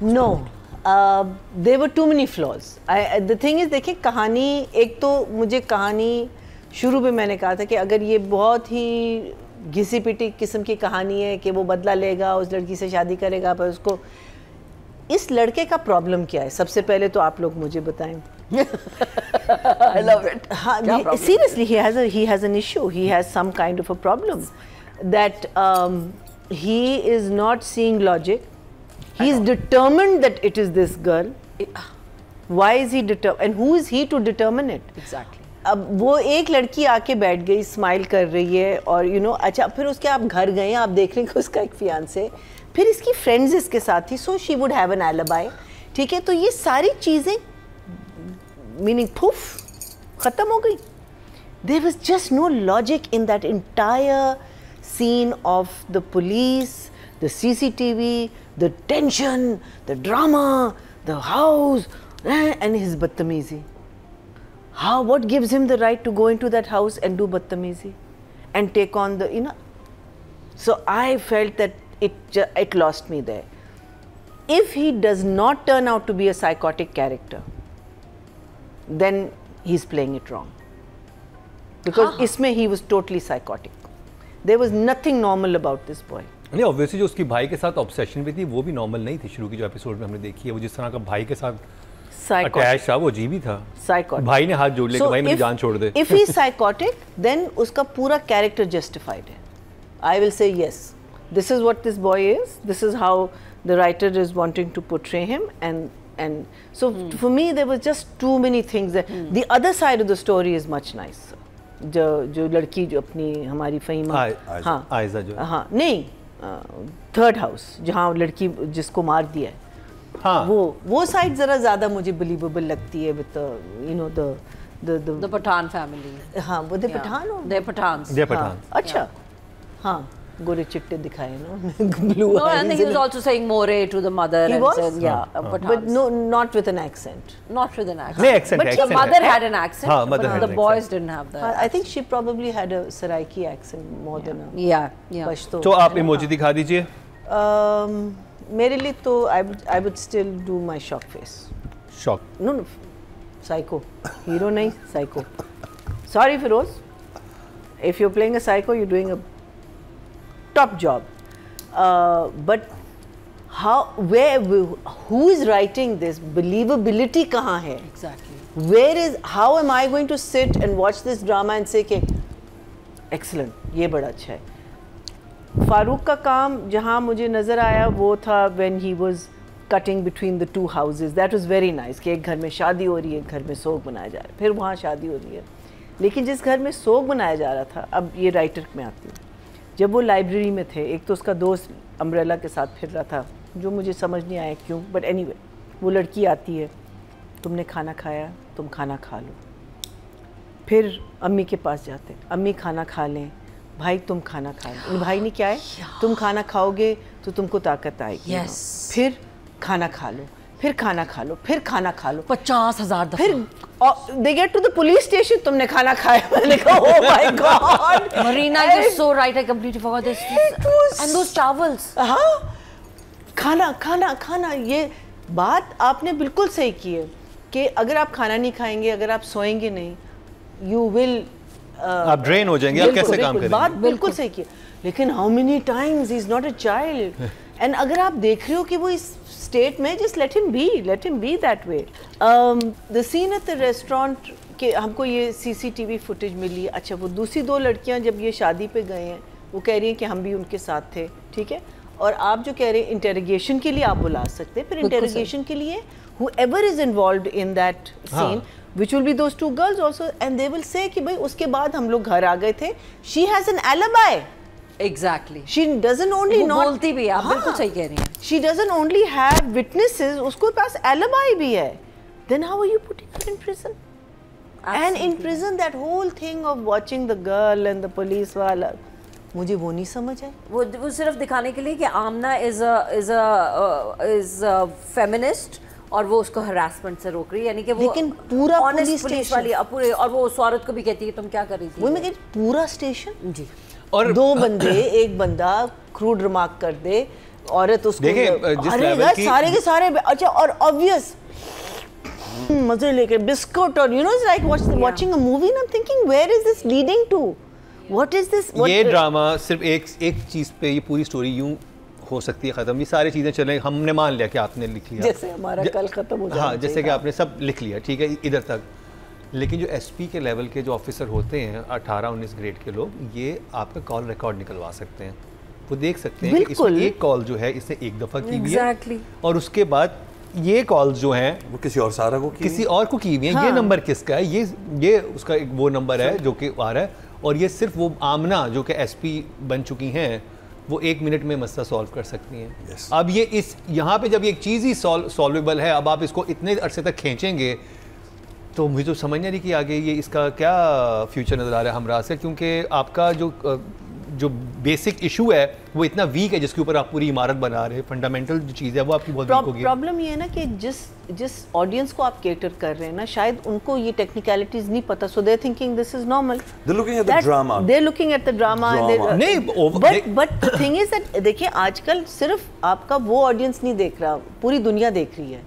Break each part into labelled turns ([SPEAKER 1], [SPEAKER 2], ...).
[SPEAKER 1] No, there were too many flaws. The thing is, देखिए कहानी, एक तो मुझे कहानी शुरू में मैंने कहा था कि अगर ये बहुत ही घिसी पिटी किस्म की कहानी है कि वो बदला लेगा, उस लड़की से शादी करेगा, पर उसको, इस लड़के का प्रॉब्लम क्या है सबसे पहले तो आप लोग मुझे बताएं.
[SPEAKER 2] I love it.
[SPEAKER 1] हाँ, seriously, he has an issue. He has some kind of a problem that he is not seeing logic. He is determined that it is this girl. Why is he determined? And who is he to determine it?
[SPEAKER 2] Exactly.
[SPEAKER 1] अब वो एक लड़की आके बैठ गई, smile कर रही है, और यू नो अच्छा, फिर उसके आप घर गए, आप देख रहे हैं कि उसका एक फियांसे, फिर इसकी फ्रेंड्स इसके साथ थी, so she would have an alibi. ठीक है, तो ये सारी चीज़ें मीनिंग पुफ ख़त्म हो गई. There was just no logic in that entire scene of the police, the CCTV, the tension, the drama, the house, and his badtamizi. What gives him the right to go into that house and do badtamizi and take on the, you know? So I felt that it lost me there. If he does not turn out to be a psychotic character, then he's playing it wrong. Because isme he was totally psychotic. There was nothing normal about this boy.
[SPEAKER 3] नहीं, obviously जो उसकी भाई के साथ obsession भी थी वो भी नॉर्मल नहीं थी. शुरू की जो एपिसोड में हमने देखी है, वो जिस तरह का भाई के साथ अटैच था वो अजीब ही था.
[SPEAKER 1] Psychotic.
[SPEAKER 3] भाई ने हाथ जोड़ लिया कि भाई मेरी जान छोड़ दे.
[SPEAKER 1] If he is psychotic, then उसका पूरा कैरेक्टर justified है. I will say yes. This is what this boy is. This is how the writer is wanting to portray him, and so for me there was just too many things there. The other side of the story is much nicer. जो लड़की जो अपनी हमारी फहीमा, हाँ
[SPEAKER 3] आयजा जो,
[SPEAKER 1] हाँ नहीं, third house जहाँ लड़की जिसको मार दिया है, हाँ, वो साइड जरा ज़्यादा मुझे बिलीवेबल लगती है with you know the
[SPEAKER 2] Pathan family.
[SPEAKER 1] हाँ, वो दे पठान हो,
[SPEAKER 2] दे पठान.
[SPEAKER 1] अच्छा, हाँ, गोरे चिट्टे दिखाए ना, blue
[SPEAKER 2] No, and he was also saying more to the mother.
[SPEAKER 1] He
[SPEAKER 2] and
[SPEAKER 1] was?
[SPEAKER 2] said, yeah,
[SPEAKER 1] but no, not with an accent.
[SPEAKER 2] Not with an accent.
[SPEAKER 3] नहीं, accent.
[SPEAKER 2] But the mother had an accent.
[SPEAKER 3] हाँ, mother
[SPEAKER 2] but
[SPEAKER 3] had
[SPEAKER 2] the
[SPEAKER 3] an
[SPEAKER 2] boys
[SPEAKER 3] accent.
[SPEAKER 2] didn't have that.
[SPEAKER 1] I think she probably had a Saraiki accent more than a
[SPEAKER 2] Yeah.
[SPEAKER 1] Pashto.
[SPEAKER 3] तो आप emoji दिखा दीजिए.
[SPEAKER 1] मेरे लिए तो I would still do my shock face.
[SPEAKER 3] Shock.
[SPEAKER 1] No, psycho. Hero नहीं, psycho. Sorry, Feroz. If you're playing a psycho, you're doing a top job. But who is writing this? Believability कहाँ है?
[SPEAKER 2] Exactly.
[SPEAKER 1] How am I going to sit and watch this drama and say कि excellent, ये बड़ा अच्छा है. फारूक का काम जहाँ मुझे नज़र आया वो था when he was cutting between the two houses. That was very nice कि एक घर में शादी हो रही है, एक घर में सोग मनाया जा रहा है, फिर वहाँ शादी हो रही है. लेकिन जिस घर में सोग मनाया जा रहा था, अब ये राइटर में आती है, जब वो लाइब्रेरी में थे, एक तो उसका दोस्त अम्ब्रेला के साथ फिर रहा था, जो मुझे समझ नहीं आया क्यों, बट एनीवे, वो लड़की आती है, तुमने खाना खाया, तुम खाना खा लो. फिर अम्मी के पास जाते, अम्मी खाना खा लें, भाई तुम खाना खा लो. भाई ने क्या है, तुम खाना खाओगे तो तुमको ताकत आएगी. फिर खाना खा लो, फिर खाना खा लो, फिर खाना खा लो,
[SPEAKER 2] 50,000 दफा.
[SPEAKER 1] फिर they get to the police station, तुमने खाना खाया. मैंने कहा oh my god,
[SPEAKER 2] Marina is so right. I completely forgot this. And those towels.
[SPEAKER 1] हाँ, खाना ये बात आपने बिल्कुल सही की है कि अगर आप खाना नहीं खाएंगे, अगर आप सोएंगे नहीं, you will
[SPEAKER 3] आप ड्रेन हो जाएंगे. आप कैसे काम करेंगे?
[SPEAKER 1] बात बिल्कुल सही की. लेकिन how many times he is not a child. And अगर आप देख रहे हो कि वो इस स्टेट में, just let him be that way. The scene at the restaurant के हमको ये CCTV फुटेज मिली. अच्छा, वो दूसरी दो लड़कियां जब ये शादी पे गए हैं, वो कह रही हैं कि हम भी उनके साथ थे, ठीक है. और आप जो कह रहे हैं इंटेरोगेशन के लिए आप बुला सकते हैं, फिर इंटेरोगेशन के लिए whoever is involved in that scene, which will be those two girls also, and they will say कि भाई उसके बाद हम लोग घर आ गए थे. She has an alibi.
[SPEAKER 2] Exactly.
[SPEAKER 1] She doesn't only not.
[SPEAKER 2] बोलती भी है, आप बिल्कुल सही कह रही हैं.
[SPEAKER 1] She doesn't only have witnesses, उसको पास alibi भी है. Then how are you putting her in prison? Absolutely. And in prison, that whole thing of watching the girl and the police वाला, मुझे वो नहीं समझ आया.
[SPEAKER 2] वो सिर्फ दिखाने के लिए कि आमना is a feminist और वो उसको हरासमेंट से रोक रही है, यानी कि वो
[SPEAKER 1] लेकिन पूरा
[SPEAKER 2] पुलिस वाली पूरे, और वो उस औरत को भी कहती है तुम क्या कर रही थी.
[SPEAKER 1] वो मैं कहती पूरा स्टेशन
[SPEAKER 2] जी,
[SPEAKER 1] और दो बंदे, एक बंदा क्रूड रिमार्क कर दे, औरत उसको
[SPEAKER 3] देखिए जिस लेवल की
[SPEAKER 1] सारे के सारे अच्छा और ऑब्वियस मजे लेके बिस्कुट और you know it's like watching a movie and I am thinking where is this leading to, what is this.
[SPEAKER 3] ये ड्रामा सिर्फ एक चीज पे ये पूरी स्टोरी यूं हो सकती है खत्म, ये सारी चीजें चलें, हमने मान लिया कि आपने लिख लिया
[SPEAKER 1] जैसे हमारा कल खत्म हो जाए,
[SPEAKER 3] हाँ जैसे कि आपने सब लिख लिया ठीक है इधर तक, लेकिन जो एसपी के लेवल के जो ऑफिसर होते हैं 18-19 ग्रेड के लोग, ये आपका कॉल रिकॉर्ड निकलवा सकते हैं, वो देख सकते हैं कि इसमें एक कॉल जो है इसने एक दफ़ा की हुई है और उसके बाद ये कॉल्स जो हैं
[SPEAKER 4] वो किसी और सारा को
[SPEAKER 3] किसी और को की हुई है। हाँ। ये नंबर किसका है, ये उसका एक वो नंबर है जो कि आ रहा है, और ये सिर्फ वो आमना जो कि एसपी बन चुकी हैं वो 1 मिनट में मसला सॉल्व कर सकती हैं।
[SPEAKER 4] yes.
[SPEAKER 3] अब ये इस यहाँ पे जब ये एक चीज़ ही सॉल्वेबल है, अब आप इसको इतने अरसे तक खींचेंगे तो मुझे तो समझ नहीं रही कि आगे ये इसका क्या फ्यूचर नज़र आ रहा है हमरा से, क्योंकि आपका जो बेसिक इशू है वो इतना वीक है जिसके ऊपर आप पूरी इमारत बना रहे हैं, फंडामेंटल जो चीज़ है वो आपकी बहुत वीक होगी।
[SPEAKER 1] प्रॉब्लम ये है ना कि जिस ऑडियंस को आप केटर कर रहे हैं ना, शायद उनको ये टेक्निकलिटीज नहीं पता, so they are thinking this is normal,
[SPEAKER 4] they looking at the drama,
[SPEAKER 1] they looking at the drama नहीं, बट थिंग इज दैट देखिए आजकल सिर्फ आपका वो ऑडियंस नहीं देख रहा, पूरी दुनिया देख रही है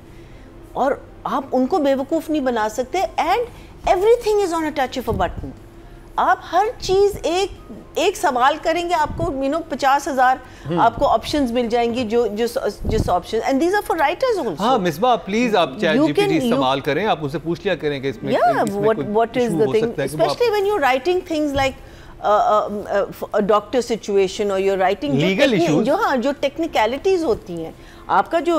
[SPEAKER 1] और आप उनको बेवकूफ़ नहीं बना सकते, and everything is on a touch of a button. आप हर चीज़ एक सवाल करेंगे आपको 50,000 आपको ऑप्शंस मिल जाएंगी, जिस option, and these are for writers also.
[SPEAKER 3] हाँ मिसबा प्लीज आप चैट जीपीटी इस्तेमाल करें, आप उनसे पूछ लिया करें कि इसमें
[SPEAKER 1] what is the thing, specially when you writing things like a doctor situation or you're writing
[SPEAKER 3] legal issues,
[SPEAKER 1] जो टेक्निकलिटीज होती हैं, आपका जो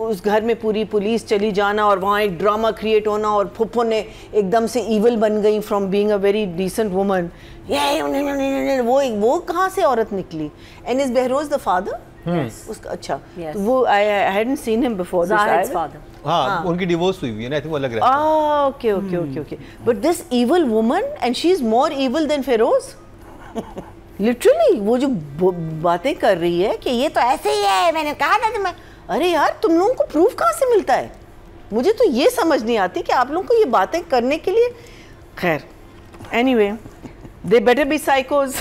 [SPEAKER 1] उस घर में पूरी पुलिस चली जाना और वहाँ एक ड्रामा क्रिएट होना और फुप्पो ने एकदम से इविल बन गई from being a very decent woman, वो कहाँ से औरत निकली, and is Behroz the father उसका, अच्छा वो I hadn't seen him before this father,
[SPEAKER 3] हाँ उनकी डिवोर्स हुई है ना, आई थिंक वो अलग रहता है।
[SPEAKER 1] Okay but this evil woman and she is more evil then Feroz, literally वो जो बातें कर रही है कि ये तो ऐसे ही है, मैंने कहा था तुम्हें, अरे यार तुम लोगों को प्रूफ कहाँ से मिलता है, मुझे तो ये समझ नहीं आती कि आप लोगों को ये बातें करने के लिए, खैर anyway they better be psychos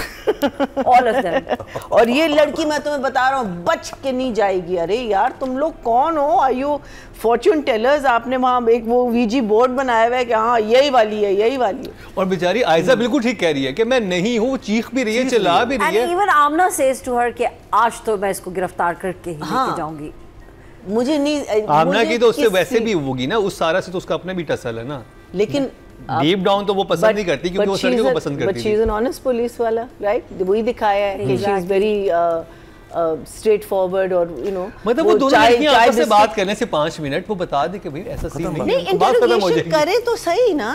[SPEAKER 1] all of them। और ये लड़की मैं तुम्हें बता रहा हूँ बच के नहीं जाएगी। अरे यार तुम लोग कौन हो, आर यू फॉर्च्यून टेलर्स, आपने वहाँ एक वो वीजी बोर्ड बनाया हुआ है कि हाँ यही वाली है। और
[SPEAKER 3] बेचारी आयशा बिल्कुल ठीक कह रही है कि मैं नहीं हूँ, चीख भी रही है, चिल्ला भी रही है।
[SPEAKER 2] Even Aamna says to her कि आज तो मैं इसको गिरफ्तार करके ही लेके जाऊंगी।
[SPEAKER 1] मुझे नहीं,
[SPEAKER 3] आमना की तो उससे वैसे भी होगी ना, उस सारा से तो उसका अपना भी टसल है ना,
[SPEAKER 1] लेकिन
[SPEAKER 3] डीप डाउन तो वो पसंद नहीं करती क्योंकि वो लड़के को पसंद करती है।
[SPEAKER 1] But she is an honest police वाला, राइट, वही दिखाया है कि she is very straight forward, और यू नो
[SPEAKER 3] मतलब वो दोनों लड़कियां आपस में बात करने से 5 मिनट वो बता दे कि भाई ऐसा सीन नहीं है,
[SPEAKER 1] बात खत्म हो जाएगी। करें तो सही ना,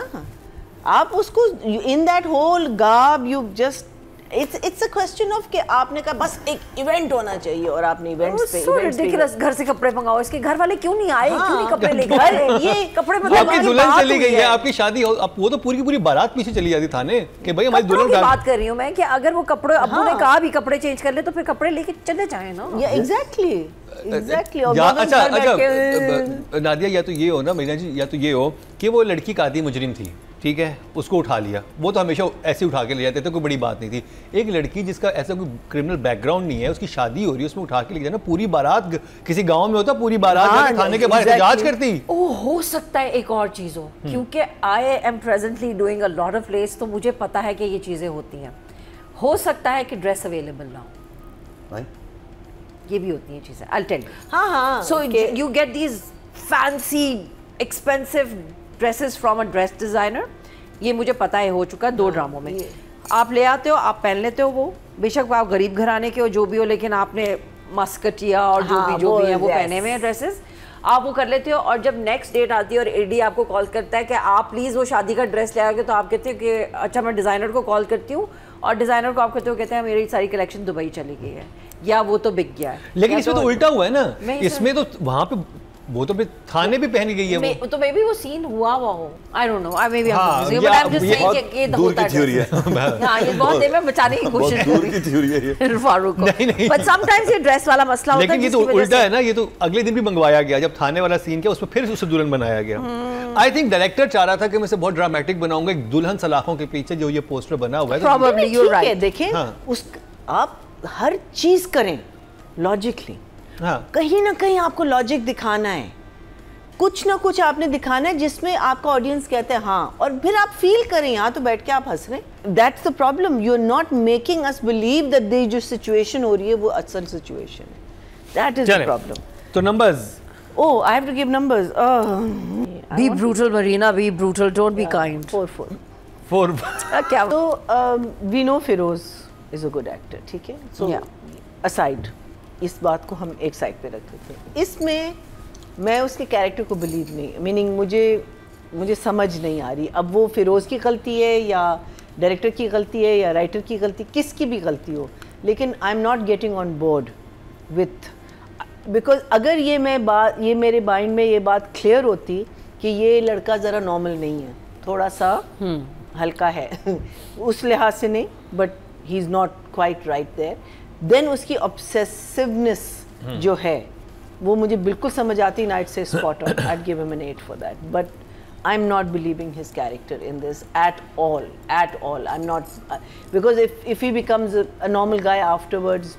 [SPEAKER 1] आप उसको इन दैट होल गाब you just it's a question of कि आपने कहा बस एक इवेंट होना चाहिए और आपने इवेंट्स पे
[SPEAKER 2] घर से कपड़े मंगाओ, इसके घर वाले क्यों नहीं आए, क्यों नहीं कपड़े लेकर आए, ये कपड़े मतलब
[SPEAKER 3] आपकी दुल्हन चली गई है, आपकी शादी हो, अब वो तो पूरी की पूरी बारात पीछे चली जाती थाने कि भाई हमारी दुल्हन की
[SPEAKER 2] बात कर रही हूं मैं कि अगर वो कपड़े अब्बू ने कहा भी कपड़े चेंज कर ले तो फिर कपड़े लेके चले जाए ना।
[SPEAKER 1] या एग्जैक्टली
[SPEAKER 3] अच्छा नादिया, या तो ये हो ना मीना जी, या तो ये हो कि वो लड़की कादी मुजरिम थी, ठीक है, उसको उठा लिया, वो तो हमेशा ऐसे उठा के ले जाते थे, कोई बड़ी बात नहीं थी। एक लड़की जिसका ऐसा कोई क्रिमिनल बैकग्राउंड नहीं है, उसकी शादी हो रही है, उसमें उठा के ले जाना, पूरी बारात किसी गांव में होता पूरी बारात थाने के बाहर एहतजाज करती।
[SPEAKER 2] हो सकता है एक और चीज़ हो, क्योंकि I am presently doing a lot of place, तो मुझे पता है कि ये चीज़ें होती हैं। हो सकता है कि ड्रेस अवेलेबल ना हो, ये भी होती हैं चीज़ें, आई टेल यू।
[SPEAKER 1] हाँ,
[SPEAKER 2] so you get these fancy expensive dresses from a dress designer, ये मुझे पता है हो चुका है 2 ड्रामों में। आप ले आते हो, आप पहन लेते हो, वो बेशक आप गरीब घराने के हो जो भी हो, लेकिन आपने मस्कटिया और जो भी है वो पहने हुए हैं ड्रेसेस, आप वो कर लेते हो। और जब नेक्स्ट डेट आती है और एडी आपको कॉल करता है कि आप प्लीज़ वो शादी का ड्रेस ले आओगे, तो आप कहते हो कि अच्छा मैं डिज़ाइनर को कॉल करती हूँ, और डिज़ाइनर को आप कहते हैं मेरी सारी कलेक्शन दुबई चली गई है या वो तो बिक गया है।
[SPEAKER 3] लेकिन इसमें तो उल्टा हुआ है ना, इसमें तो वहाँ पे वो तो थाने भी पहन गई है वो,
[SPEAKER 2] तो मे बी वो सीन हुआ हो, I don't know, I may be but I am just saying कि ये
[SPEAKER 4] दूर की थ्योरी है।
[SPEAKER 2] हां ये बहुत देर में बचाने की कोशिश
[SPEAKER 4] कर रही है, दूर की थ्योरी है ये
[SPEAKER 2] फारूक को, नहीं बट समटाइम्स ये ड्रेस वाला मसला होता है।
[SPEAKER 3] लेकिन ये तो उल्टा है ना, ये तो अगले दिन भी मंगवाया गया, जब थाने वाला सीन किया उसमें फिर उसे दुल्हन बनाया गया। आई थिंक डायरेक्टर चाह रहा था कि मैं इसे बहुत ड्रामेटिक बनाऊंगा, एक दुल्हन सलाखों के पीछे जो ये पोस्टर बना हुआ है,
[SPEAKER 2] प्रोबब्ली यू आर राइट।
[SPEAKER 1] देखें उस आप हर चीज़ करें लॉजिकली।
[SPEAKER 3] हाँ
[SPEAKER 1] कहीं ना कहीं आपको लॉजिक दिखाना है, कुछ ना कुछ आपने दिखाना है जिसमें आपका ऑडियंस कहता है हाँ, और फिर आप फील करें। यहाँ तो बैठ के आप हंस रहे हैं, that's the problem. You are not making us believe that ये जो सिचुएशन हो रही है वो असल सिचुएशन है। That is the problem.
[SPEAKER 3] तो numbers,
[SPEAKER 1] Oh, I have to give numbers.
[SPEAKER 2] Be brutal, Marina. Be brutal. Don't be kind.
[SPEAKER 1] 4.
[SPEAKER 3] 4
[SPEAKER 2] क्या?
[SPEAKER 1] So we know Feroz is a good actor, ठीक है? So aside, इस बात को हम एक साइड पे रख देते हैं। इसमें मैं उसके कैरेक्टर को बिलीव नहीं, मीनिंग मुझे समझ नहीं आ रही। अब वो फिरोज़ की गलती है या डायरेक्टर की गलती है या राइटर की गलती, किसकी भी गलती हो, लेकिन I am not getting on board with, because अगर ये मेरे माइंड में ये बात क्लियर होती कि ये लड़का ज़रा नॉर्मल नहीं है, थोड़ा सा हल्का है उस लिहाज से नहीं, but he is not quite right there, then उसकी ऑब्सेसिवनेस जो है वो मुझे बिल्कुल समझ आती। नाइट से spot on, I give him an 8 for that, but I am not believing his character in this at all. I am not, because if he becomes a normal guy afterwards,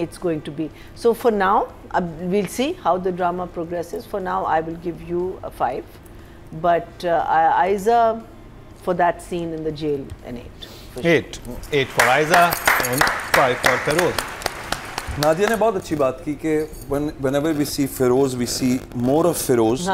[SPEAKER 1] it's going to be. So for now, we'll see how the drama progresses. For now, I will give you a 5, but Aiza, for that scene in the jail, an 8.
[SPEAKER 3] 8 for Aiza and 5 for Feroz.
[SPEAKER 4] Nadia ने बहुत अच्छी बात की कि whenever we see Feroz, we see more of Feroz.